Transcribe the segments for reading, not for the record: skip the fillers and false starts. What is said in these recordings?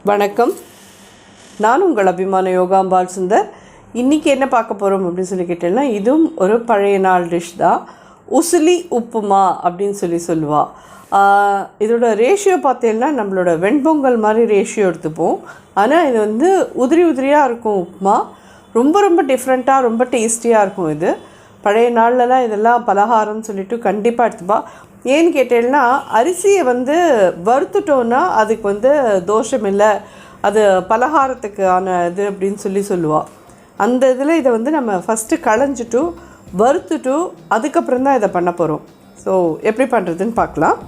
வணக்கம். நான் உங்கள் அபிமான யோகாம்பால் சுந்தர். இன்றைக்கி என்ன பார்க்க போகிறோம் அப்படின்னு சொல்லி கேட்டேன்னா, இதுவும் ஒரு பழைய நாள் டிஷ் தான். உசிலி உப்புமா அப்படின்னு சொல்லுவாள். இதோட ரேஷியோ பார்த்தீங்கன்னா நம்மளோட வெண்பொங்கல் மாதிரி ரேஷியோ எடுத்துப்போம். ஆனால் இது வந்து உதிரி உதிரியாக இருக்கும் உப்புமா. ரொம்ப ரொம்ப டிஃப்ரெண்ட்டாக, ரொம்ப டேஸ்டியாக இருக்கும். இது பழைய நாள்லலாம் இதெல்லாம் பலகாரம்னு சொல்லிட்டு கண்டிப்பாக எடுத்துப்பா. ஏன்னு கேட்டேன்னா, அரிசியை வந்து வறுத்துட்டோன்னா அதுக்கு வந்து தோஷம் இல்லை, அது பலகாரத்துக்கான இது அப்படின்னு சொல்லுவாள். அந்த இதில் இதை வந்து நம்ம ஃபஸ்ட்டு களைஞ்சிட்டு வறுத்துட்டு அதுக்கப்புறம் தான் இதை பண்ண போகிறோம். ஸோ எப்படி பண்ணுறதுன்னு பார்க்கலாம்.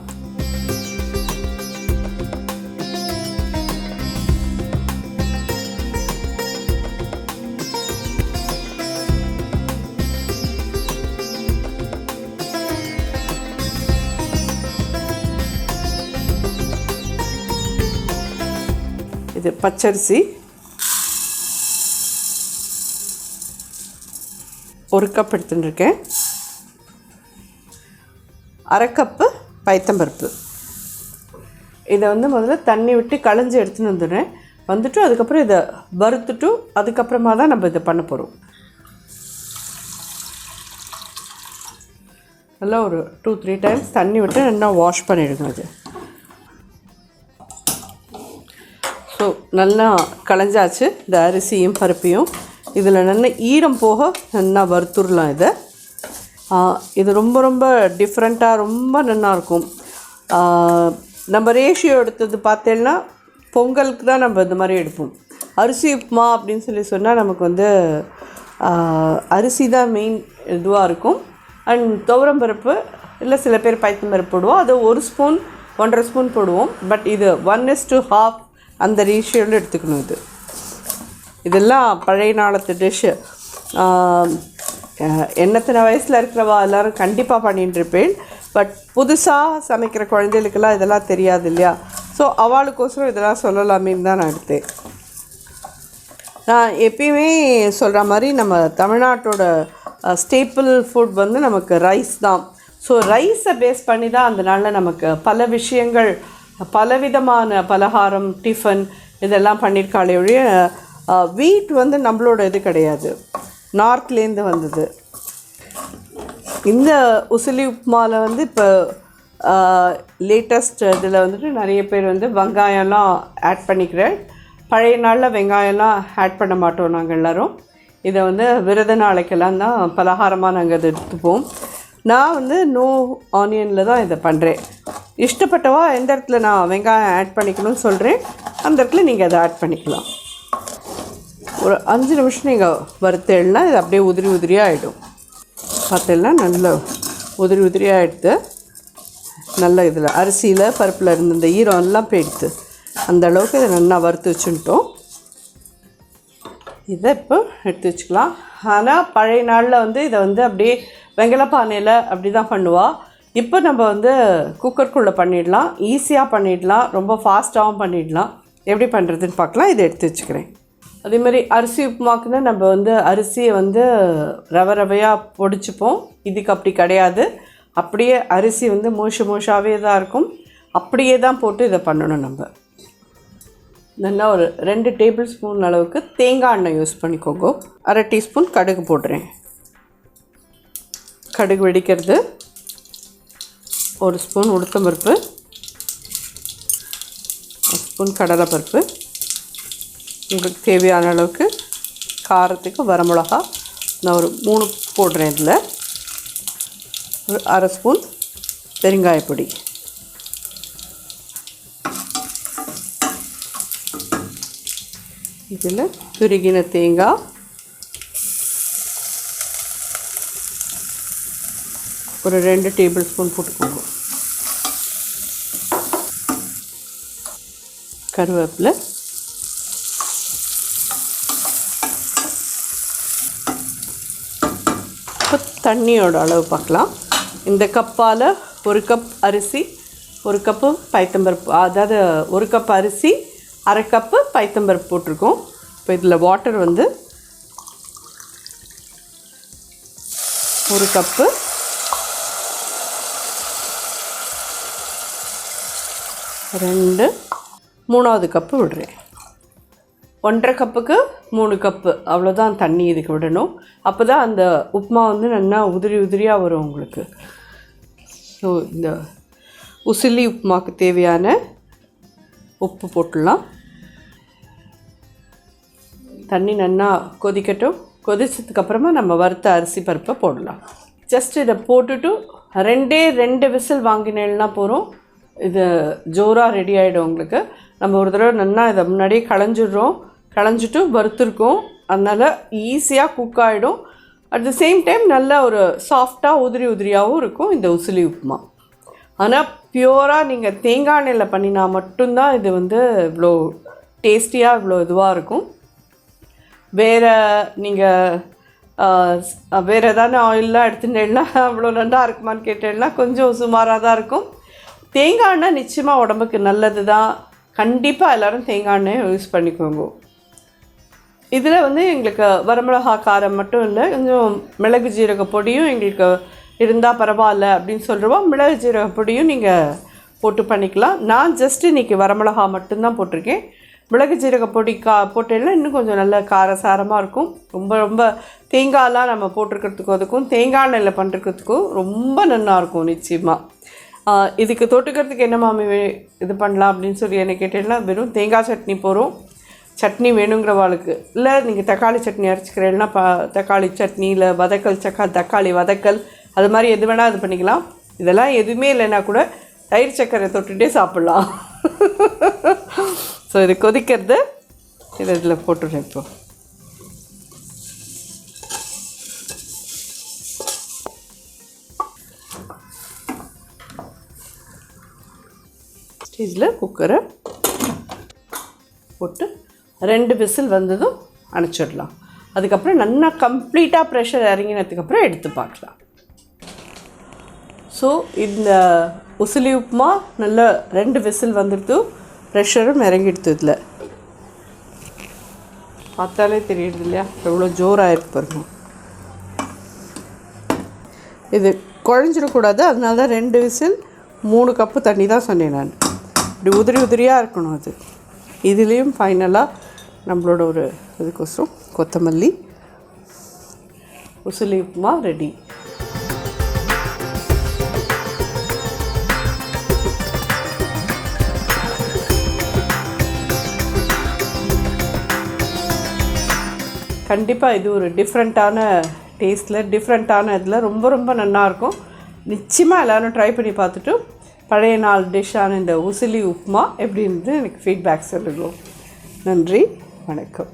இது பச்சரிசி 1 கப் எடுத்துட்டுருக்கேன். 1/2 கப்பு பைத்தம்பருப்பு. இதை வந்து முதல்ல தண்ணி விட்டு களைஞ்சி எடுத்துன்னு வந்துட்டு அதுக்கப்புறம் இதை வறுத்துட்டு அதுக்கப்புறமா தான் நம்ம இதை பண்ண போகிறோம். நல்லா ஒரு 2-3 டைம்ஸ் தண்ணி விட்டு நல்லா வாஷ் பண்ணிவிடுங்க. அது ஸோ நல்லா களைஞ்சாச்சு. இந்த அரிசியும் பருப்பையும் இதில் நல்லா ஈரம் போக நல்லா வறுத்துடலாம். இது ரொம்ப ரொம்ப டிஃப்ரெண்ட்டாக ரொம்ப நல்லாயிருக்கும். நம்ம ரேஷியோ எடுத்தது பார்த்தேன்னா பொங்கலுக்கு தான் நம்ம இந்த மாதிரி எடுப்போம். அரிசி உப்புமா அப்படின்னு சொன்னால் நமக்கு வந்து அரிசி தான் மெயின் இதுவாக இருக்கும். அண்ட் துவரம்பருப்பு இல்லை சில பேர் பைத்தம்பருப்பு போடுவோம். அது 1 ஸ்பூன் 1.5 ஸ்பூன் போடுவோம். பட் இது 1:1/2 அந்த ரேஷியோவில் எடுத்துக்கணும். இதெல்லாம் பழைய நாளத்து டிஷ்ஷு. எத்தனை வயசில் இருக்கிறவா எல்லோரும் கண்டிப்பாக பண்ணிட்டுருப்பேன். பட் புதுசாக சமைக்கிற குழந்தைகளுக்கெல்லாம் இதெல்லாம் தெரியாது இல்லையா? ஸோ அவளுக்கோசரம் இதெல்லாம் சொல்லலாமேன்னு தான் நான் எடுத்தேன். நான் எப்பயுமே சொல்கிற மாதிரி நம்ம தமிழ்நாட்டோட ஸ்டேப்பிள் ஃபுட் வந்து நமக்கு ரைஸ் தான். ஸோ ரைஸை பேஸ் பண்ணி தான் அந்த நாளில் நமக்கு பல விஷயங்கள், பலவிதமான பலகாரம், டிஃபன் இதெல்லாம் பண்ணியிருக்காளே ஒழிய வீட் வந்து நம்மளோட இது கிடையாது, நார்த்லேருந்து வந்தது. இந்த உசிலி உப்புமாவில் வந்து இப்போ லேட்டஸ்ட் இதில் வந்துட்டு நிறைய பேர் வந்து வெங்காயம்லாம் ஆட் பண்ணிக்கிறேன். பழைய நாளில் வெங்காயம்லாம் ஆட் பண்ண மாட்டோம் நாங்கள் எல்லோரும். இதை வந்து விரத நாளைக்கெல்லாம் தான் பலகாரமாக நாங்கள் இதை எடுத்துப்போம். நான் வந்து நோ ஆனியனில் தான் இதை பண்ணுறேன். இஷ்டப்பட்டவா எந்த இடத்துல நான் வெங்காயம் ஆட் பண்ணிக்கணும்னு சொல்கிறேன் அந்த இடத்துல நீங்கள் அதை ஆட் பண்ணிக்கலாம். ஒரு 5 நிமிஷம் நீங்கள் வறுத்தேன்னா இது அப்படியே உதிரி உதிரியாக ஆகிடும். பார்த்தேன்னா நல்லா உதிரி உதிரியாக எடுத்து நல்லா இதில் அரிசியில் பருப்பில் இருந்த இந்த ஈரம் எல்லாம் போயிடுத்து. அந்த அளவுக்கு இதை நல்லா வறுத்து வச்சுட்டோம். இதை இப்போ எடுத்து வச்சுக்கலாம். ஆனால் பழைய நாளில் வந்து இதை வந்து அப்படியே வெங்கலப்பானையில் அப்படி தான் பண்ணுவாள். இப்போ நம்ம வந்து குக்கருக்குள்ளே பண்ணிடலாம், ஈஸியாக பண்ணிடலாம், ரொம்ப ஃபாஸ்ட்டாகவும் பண்ணிடலாம். எப்படி பண்ணுறதுன்னு பார்க்கலாம். இதை எடுத்து வச்சுக்கிறேன். அதேமாதிரி அரிசி உப்புமாக்குன்னு நம்ம வந்து அரிசியை வந்து ரவையாக பொடிச்சுப்போம். இதுக்கு அப்படி கிடையாது. அப்படியே அரிசி வந்து மூஷாகவே தான் இருக்கும். அப்படியே தான் போட்டு இதை பண்ணணும். நம்ம நல்லா ஒரு 2 டேபிள் ஸ்பூன் அளவுக்கு தேங்காய் எண்ணெய் யூஸ் பண்ணிக்கோங்க. 1/2 டீஸ்பூன் கடுகு போடுறேன். கடுகு வெடிக்கிறது. 1 ஸ்பூன் உளுத்தம்பருப்பு, 1 ஸ்பூன் கடலைப்பருப்பு, உங்களுக்கு தேவையான அளவுக்கு காரத்துக்கு வரமிளகா நான் ஒரு 3 போடுறேன். இதில் ஒரு 1/2 ஸ்பூன் பெருங்காயப்பொடி, இதில் துருகின தேங்காய் ஒரு 2 டேபிள் ஸ்பூன் போட்டுக்கோங்க. கருவேப்பிலை, இப்போ தண்ணியோட அளவு பார்க்கலாம். இந்த கப்பால் 1 கப் அரிசி, 1 கப்பு பைத்தம்பருப்பு, அதாவது 1 கப் அரிசி 1/2 கப்பு பைத்தம்பருப்பு போட்டிருக்கோம். இப்போ இதில் வாட்டர் வந்து 1 கப்பு, 2 3வது கப்பு விடுறேன். 1.5 கப்புக்கு 3 கப்பு அவ்வளோதான் தண்ணி இதுக்கு விடணும். அப்போ தான் அந்த உப்புமா வந்து நல்லா உதிரியாக வரும் உங்களுக்கு. ஸோ இந்த உசிலி உப்புமாவுக்கு தேவையான உப்பு போட்டுடலாம். தண்ணி நல்லா கொதிக்கட்டும். கொதிச்சதுக்கப்புறமா நம்ம வறுத்த அரிசி பருப்பை போடலாம். ஜஸ்ட் இதை போட்டுட்டு 2 விசில் வாங்கினேன்னா போகிறோம். இது ஜோராக ரெடி ஆகிடும் உங்களுக்கு. நம்ம ஒரு தடவை நல்லா இதை முன்னாடியே களைஞ்சிட்டு வறுத்துருக்கோம். அதனால் ஈஸியாக குக் ஆகிடும். அட் த சேம் டைம் நல்ல ஒரு சாஃப்டாக உதிரியாகவும் இருக்கும் இந்த உசிலி உப்புமா. ஆனால் பியூராக நீங்கள் தேங்காய் எண்ணெயில் பண்ணினா மட்டும்தான் இது வந்து இவ்வளோ டேஸ்டியாக இவ்வளோ இதுவாக இருக்கும். வேறு நீங்கள் வேறு எதாவது ஆயிலெலாம் எடுத்துட்டேன்னா அவ்வளோ நல்லா இருக்குமான்னு கேட்டேன்னா கொஞ்சம் சுமாராக தான் இருக்கும். தேங்காய் எண்ணெய் நிச்சயமாக உடம்புக்கு நல்லது தான். கண்டிப்பாக எல்லோரும் தேங்காய் எண்ணெயை யூஸ் பண்ணிக்கோங்க. இதில் வந்து எங்களுக்கு வரமிளகா காரம் மட்டும் இல்லை, கொஞ்சம் மிளகு ஜீரக பொடியும் எங்களுக்கு இருந்தால் பரவாயில்ல அப்படின்னு சொல்கிறோம். மிளகு ஜீரக பொடியும் நீங்கள் போட்டு பண்ணிக்கலாம். நான் ஜஸ்ட்டு இன்றைக்கி வரமிளகா மட்டும்தான் போட்டிருக்கேன். மிளகு ஜீரக பொடி போட்டேன்னா இன்னும் கொஞ்சம் நல்ல காரசாரமாக இருக்கும். ரொம்ப தேங்காயெலாம் நம்ம போட்டிருக்கிறதுக்கும் அதுக்கும் தேங்காய் எண்ணெயில் பண்ணுறதுக்கும் ரொம்ப நல்லாயிருக்கும் நிச்சயமாக. இதுக்கு தொட்டுக்கிறதுக்கு என்ன மாமி இது பண்ணலாம் அப்படின்னு சொல்லி என்ன கேட்டேன்னா, வெறும் தேங்காய் சட்னி போகிறோம். சட்னி வேணுங்கிறவாளுக்கு இல்லை நீங்கள் தக்காளி சட்னி அரைச்சிக்கிறேன்னா தக்காளி சட்னி இல்லை தக்காளி வதக்கல் அது மாதிரி எது வேணால் இது பண்ணிக்கலாம். இதெல்லாம் எதுவுமே இல்லைன்னா கூட தயிர் சக்கரை தொட்டுகிட்டே சாப்பிட்லாம். ஸோ இது கொதிக்கிறது இதில் போட்டுடுறேன். இப்போ ஸ்டேஜில் குக்கரை போட்டு 2 விசில் வந்ததும் அணைச்சிடலாம். அதுக்கப்புறம் நல்லா கம்ப்ளீட்டாக ப்ரெஷர் இறங்கினதுக்கப்புறம் எடுத்து பார்க்கலாம். ஸோ இந்த உசிலி உப்புமா நல்லா 2 விசில் வந்துடுது, ப்ரெஷரும் இறங்கிடுது. இதில் பார்த்தாலே தெரியுது இல்லையா எவ்வளோ ஜோராக இருக்கு பாருங்க. இது குழஞ்சிடக்கூடாது, அதனால தான் 2 விசில் 3 கப்பு தண்ணி தான் சொன்னேன் நான். இப்படி உதிரியாக இருக்கணும் அது. இதுலேயும் ஃபைனலாக நம்மளோட ஒரு இதுக்கோசரம் கொத்தமல்லி. உசிலி உப்புமா ரெடி. கண்டிப்பாக இது ஒரு டிஃப்ரெண்ட்டான டேஸ்ட்டில் டிஃப்ரெண்ட்டான இதில் ரொம்ப நல்லாயிருக்கும். நிச்சயமாக எல்லோரும் ட்ரை பண்ணி பார்த்துட்டு பழைய நாள் டிஷ்ஷான இந்த உசிலி உப்புமா எப்படி இருந்து எனக்கு ஃபீட்பேக் சொல்லுங்கள். நன்றி, வணக்கம்.